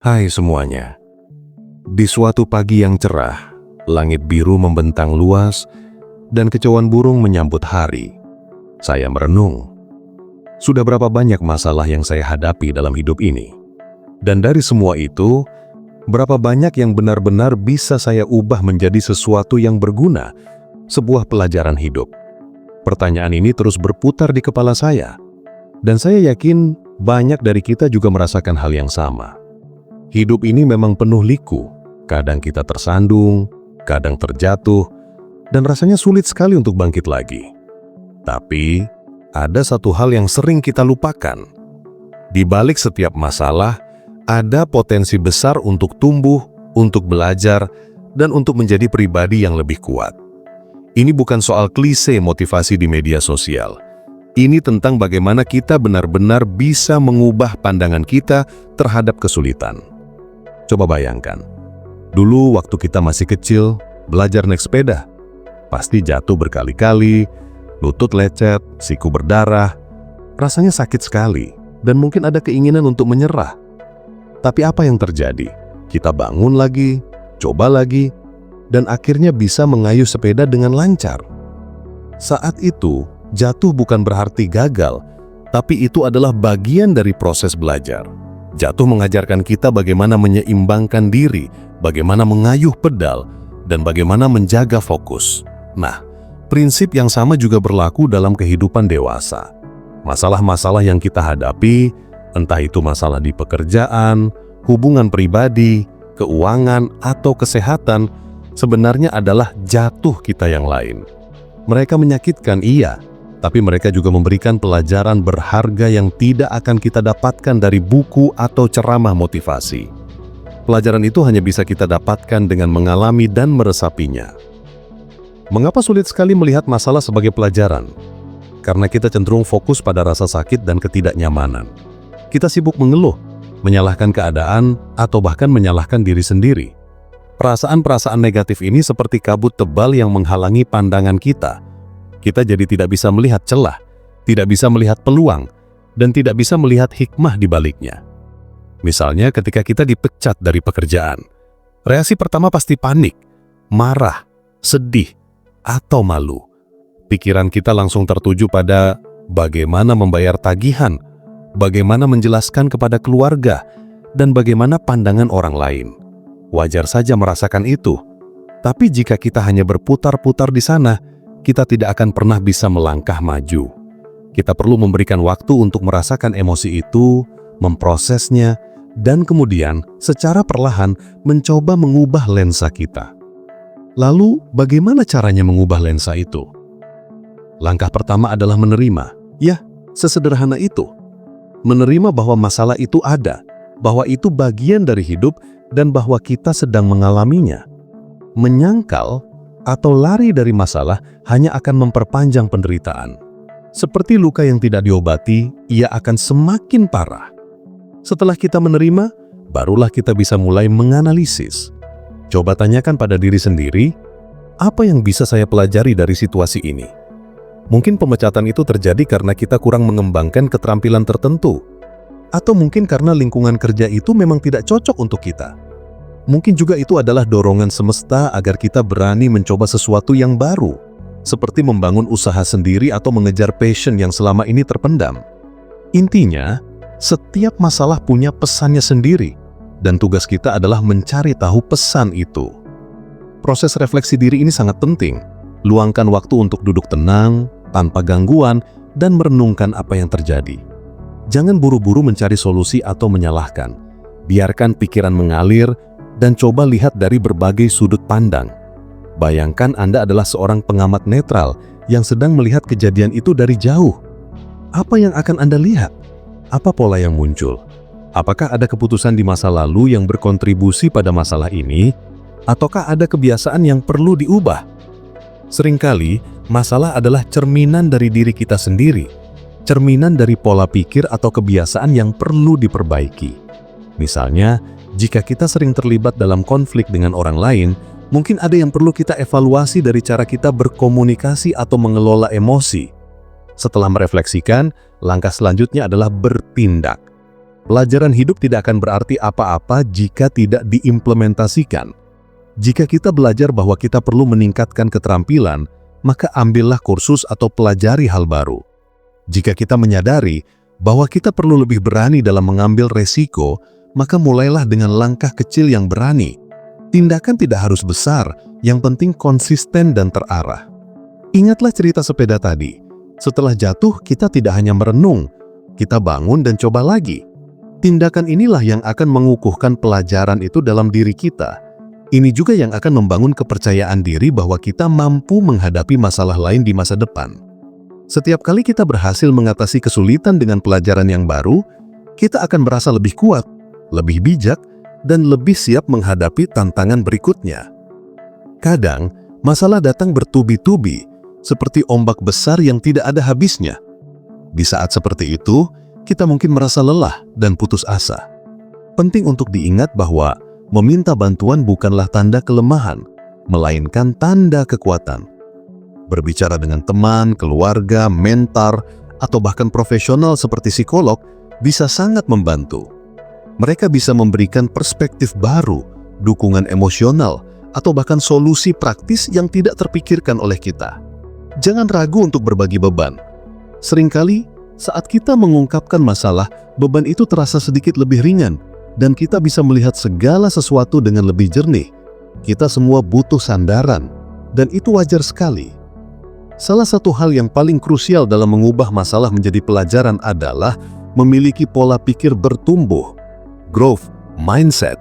Hai semuanya. Di suatu pagi yang cerah, langit biru membentang luas dan kecauan burung menyambut hari. Saya merenung. Sudah berapa banyak masalah yang saya hadapi dalam hidup ini? Dan dari semua itu, berapa banyak yang benar-benar bisa saya ubah menjadi sesuatu yang berguna, sebuah pelajaran hidup? Pertanyaan ini terus berputar di kepala saya. Dan saya yakin banyak dari kita juga merasakan hal yang sama. Hidup ini memang penuh liku, kadang kita tersandung, kadang terjatuh, dan rasanya sulit sekali untuk bangkit lagi. Tapi, ada satu hal yang sering kita lupakan. Di balik setiap masalah, ada potensi besar untuk tumbuh, untuk belajar, dan untuk menjadi pribadi yang lebih kuat. Ini bukan soal klise motivasi di media sosial. Ini tentang bagaimana kita benar-benar bisa mengubah pandangan kita terhadap kesulitan. Coba bayangkan, dulu waktu kita masih kecil, belajar naik sepeda, pasti jatuh berkali-kali, lutut lecet, siku berdarah, rasanya sakit sekali, dan mungkin ada keinginan untuk menyerah. Tapi apa yang terjadi? Kita bangun lagi, coba lagi, dan akhirnya bisa mengayuh sepeda dengan lancar. Saat itu, jatuh bukan berarti gagal, tapi itu adalah bagian dari proses belajar. Jatuh mengajarkan kita bagaimana menyeimbangkan diri, bagaimana mengayuh pedal, dan bagaimana menjaga fokus. Nah, prinsip yang sama juga berlaku dalam kehidupan dewasa. Masalah-masalah yang kita hadapi, entah itu masalah di pekerjaan, hubungan pribadi, keuangan, atau kesehatan, sebenarnya adalah jatuh kita yang lain. Mereka menyakitkan, iya, tapi mereka juga memberikan pelajaran berharga yang tidak akan kita dapatkan dari buku atau ceramah motivasi. Pelajaran itu hanya bisa kita dapatkan dengan mengalami dan meresapinya. Mengapa sulit sekali melihat masalah sebagai pelajaran? Karena kita cenderung fokus pada rasa sakit dan ketidaknyamanan. Kita sibuk mengeluh, menyalahkan keadaan, atau bahkan menyalahkan diri sendiri. Perasaan-perasaan negatif ini seperti kabut tebal yang menghalangi pandangan kita. Kita jadi tidak bisa melihat celah, tidak bisa melihat peluang, dan tidak bisa melihat hikmah di baliknya. Misalnya ketika kita dipecat dari pekerjaan, reaksi pertama pasti panik, marah, sedih, atau malu. Pikiran kita langsung tertuju pada bagaimana membayar tagihan, bagaimana menjelaskan kepada keluarga, dan bagaimana pandangan orang lain. Wajar saja merasakan itu, tapi jika kita hanya berputar-putar di sana, kita tidak akan pernah bisa melangkah maju. Kita perlu memberikan waktu untuk merasakan emosi itu, memprosesnya, dan kemudian secara perlahan mencoba mengubah lensa kita. Lalu, bagaimana caranya mengubah lensa itu? Langkah pertama adalah menerima. Ya, sesederhana itu. Menerima bahwa masalah itu ada, bahwa itu bagian dari hidup, dan bahwa kita sedang mengalaminya. Menyangkal atau lari dari masalah hanya akan memperpanjang penderitaan. Seperti luka yang tidak diobati, ia akan semakin parah. Setelah kita menerima, barulah kita bisa mulai menganalisis. Coba tanyakan pada diri sendiri, apa yang bisa saya pelajari dari situasi ini? Mungkin pemecatan itu terjadi karena kita kurang mengembangkan keterampilan tertentu. Atau mungkin karena lingkungan kerja itu memang tidak cocok untuk kita. Mungkin juga itu adalah dorongan semesta agar kita berani mencoba sesuatu yang baru, seperti membangun usaha sendiri atau mengejar passion yang selama ini terpendam. Intinya, setiap masalah punya pesannya sendiri, dan tugas kita adalah mencari tahu pesan itu. Proses refleksi diri ini sangat penting. Luangkan waktu untuk duduk tenang, tanpa gangguan, dan merenungkan apa yang terjadi. Jangan buru-buru mencari solusi atau menyalahkan. Biarkan pikiran mengalir, dan coba lihat dari berbagai sudut pandang. Bayangkan Anda adalah seorang pengamat netral yang sedang melihat kejadian itu dari jauh. Apa yang akan Anda lihat? Apa pola yang muncul? Apakah ada keputusan di masa lalu yang berkontribusi pada masalah ini? Ataukah ada kebiasaan yang perlu diubah? Seringkali, masalah adalah cerminan dari diri kita sendiri. Cerminan dari pola pikir atau kebiasaan yang perlu diperbaiki. Misalnya, jika kita sering terlibat dalam konflik dengan orang lain, mungkin ada yang perlu kita evaluasi dari cara kita berkomunikasi atau mengelola emosi. Setelah merefleksikan, langkah selanjutnya adalah bertindak. Pelajaran hidup tidak akan berarti apa-apa jika tidak diimplementasikan. Jika kita belajar bahwa kita perlu meningkatkan keterampilan, maka ambillah kursus atau pelajari hal baru. Jika kita menyadari bahwa kita perlu lebih berani dalam mengambil resiko, maka mulailah dengan langkah kecil yang berani. Tindakan tidak harus besar, yang penting konsisten dan terarah. Ingatlah cerita sepeda tadi. Setelah jatuh, kita tidak hanya merenung, kita bangun dan coba lagi. Tindakan inilah yang akan mengukuhkan pelajaran itu dalam diri kita. Ini juga yang akan membangun kepercayaan diri bahwa kita mampu menghadapi masalah lain di masa depan. Setiap kali kita berhasil mengatasi kesulitan dengan pelajaran yang baru, kita akan merasa lebih kuat, lebih bijak, dan lebih siap menghadapi tantangan berikutnya. Kadang, masalah datang bertubi-tubi, seperti ombak besar yang tidak ada habisnya. Di saat seperti itu, kita mungkin merasa lelah dan putus asa. Penting untuk diingat bahwa meminta bantuan bukanlah tanda kelemahan, melainkan tanda kekuatan. Berbicara dengan teman, keluarga, mentor, atau bahkan profesional seperti psikolog bisa sangat membantu. Mereka bisa memberikan perspektif baru, dukungan emosional, atau bahkan solusi praktis yang tidak terpikirkan oleh kita. Jangan ragu untuk berbagi beban. Seringkali, saat kita mengungkapkan masalah, beban itu terasa sedikit lebih ringan, dan kita bisa melihat segala sesuatu dengan lebih jernih. Kita semua butuh sandaran, dan itu wajar sekali. Salah satu hal yang paling krusial dalam mengubah masalah menjadi pelajaran adalah memiliki pola pikir bertumbuh. Growth mindset.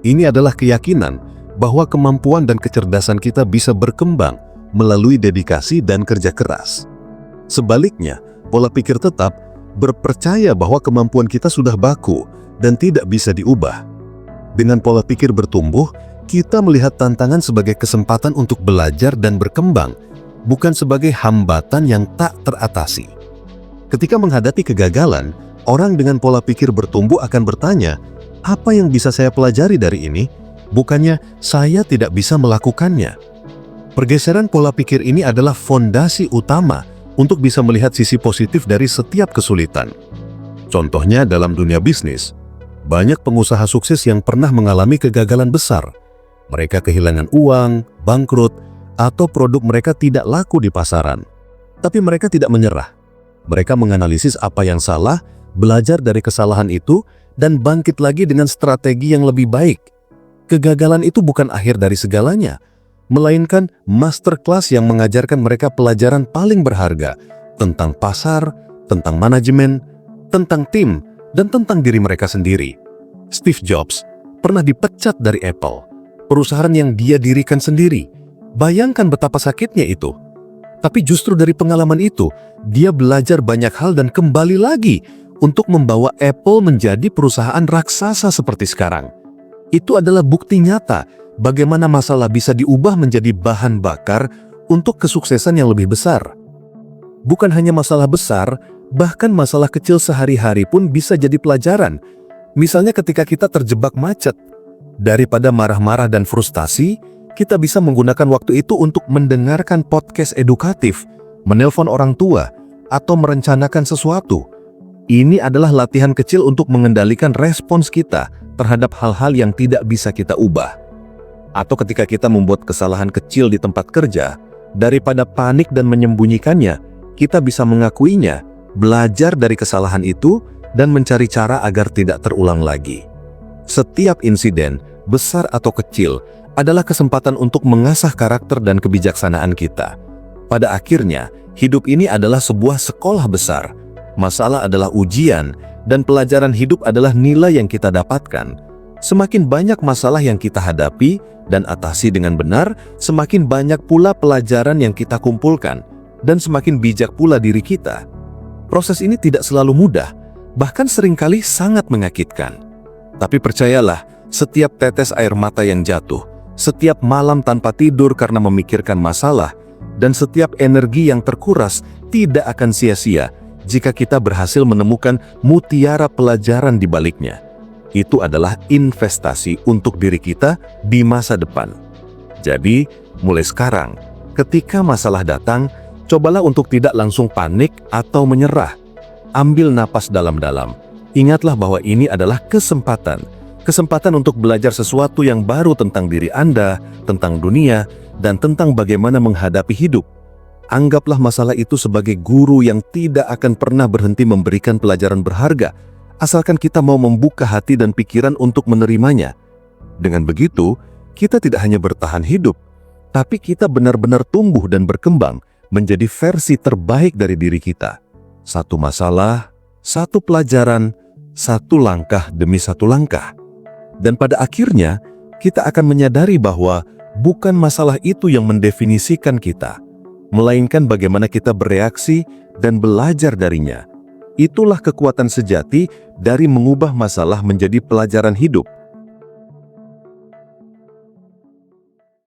Ini adalah keyakinan bahwa kemampuan dan kecerdasan kita bisa berkembang melalui dedikasi dan kerja keras. Sebaliknya, pola pikir tetap berpercaya bahwa kemampuan kita sudah baku dan tidak bisa diubah. Dengan pola pikir bertumbuh, kita melihat tantangan sebagai kesempatan untuk belajar dan berkembang, bukan sebagai hambatan yang tak teratasi. Ketika menghadapi kegagalan, orang dengan pola pikir bertumbuh akan bertanya, apa yang bisa saya pelajari dari ini? Bukannya saya tidak bisa melakukannya. Pergeseran pola pikir ini adalah fondasi utama untuk bisa melihat sisi positif dari setiap kesulitan. Contohnya dalam dunia bisnis, banyak pengusaha sukses yang pernah mengalami kegagalan besar. Mereka kehilangan uang, bangkrut, atau produk mereka tidak laku di pasaran. Tapi mereka tidak menyerah. Mereka menganalisis apa yang salah, belajar dari kesalahan itu, dan bangkit lagi dengan strategi yang lebih baik. Kegagalan itu bukan akhir dari segalanya, melainkan masterclass yang mengajarkan mereka pelajaran paling berharga tentang pasar, tentang manajemen, tentang tim, dan tentang diri mereka sendiri. Steve Jobs pernah dipecat dari Apple, perusahaan yang dia dirikan sendiri. Bayangkan betapa sakitnya itu. Tapi justru dari pengalaman itu, dia belajar banyak hal dan kembali lagi untuk membawa Apple menjadi perusahaan raksasa seperti sekarang. Itu adalah bukti nyata bagaimana masalah bisa diubah menjadi bahan bakar untuk kesuksesan yang lebih besar. Bukan hanya masalah besar, bahkan masalah kecil sehari-hari pun bisa jadi pelajaran. Misalnya ketika kita terjebak macet, daripada marah-marah dan frustasi, kita bisa menggunakan waktu itu untuk mendengarkan podcast edukatif, menelpon orang tua, atau merencanakan sesuatu. Ini adalah latihan kecil untuk mengendalikan respons kita terhadap hal-hal yang tidak bisa kita ubah. Atau ketika kita membuat kesalahan kecil di tempat kerja, daripada panik dan menyembunyikannya, kita bisa mengakuinya, belajar dari kesalahan itu, dan mencari cara agar tidak terulang lagi. Setiap insiden, besar atau kecil, adalah kesempatan untuk mengasah karakter dan kebijaksanaan kita. Pada akhirnya, hidup ini adalah sebuah sekolah besar. Masalah adalah ujian, dan pelajaran hidup adalah nilai yang kita dapatkan. Semakin banyak masalah yang kita hadapi dan atasi dengan benar, semakin banyak pula pelajaran yang kita kumpulkan, dan semakin bijak pula diri kita. Proses ini tidak selalu mudah, bahkan seringkali sangat menyakitkan. Tapi percayalah, setiap tetes air mata yang jatuh, setiap malam tanpa tidur karena memikirkan masalah, dan setiap energi yang terkuras tidak akan sia-sia jika kita berhasil menemukan mutiara pelajaran di baliknya. Itu adalah investasi untuk diri kita di masa depan. Jadi, mulai sekarang, ketika masalah datang, cobalah untuk tidak langsung panik atau menyerah. Ambil napas dalam-dalam, Ingatlah bahwa ini adalah kesempatan. Kesempatan untuk belajar sesuatu yang baru tentang diri Anda, tentang dunia, dan tentang bagaimana menghadapi hidup. Anggaplah masalah itu sebagai guru yang tidak akan pernah berhenti memberikan pelajaran berharga, asalkan kita mau membuka hati dan pikiran untuk menerimanya. Dengan begitu, kita tidak hanya bertahan hidup, tapi kita benar-benar tumbuh dan berkembang menjadi versi terbaik dari diri kita. Satu masalah, satu pelajaran, satu langkah demi satu langkah. Dan pada akhirnya, kita akan menyadari bahwa bukan masalah itu yang mendefinisikan kita, melainkan bagaimana kita bereaksi dan belajar darinya. Itulah kekuatan sejati dari mengubah masalah menjadi pelajaran hidup.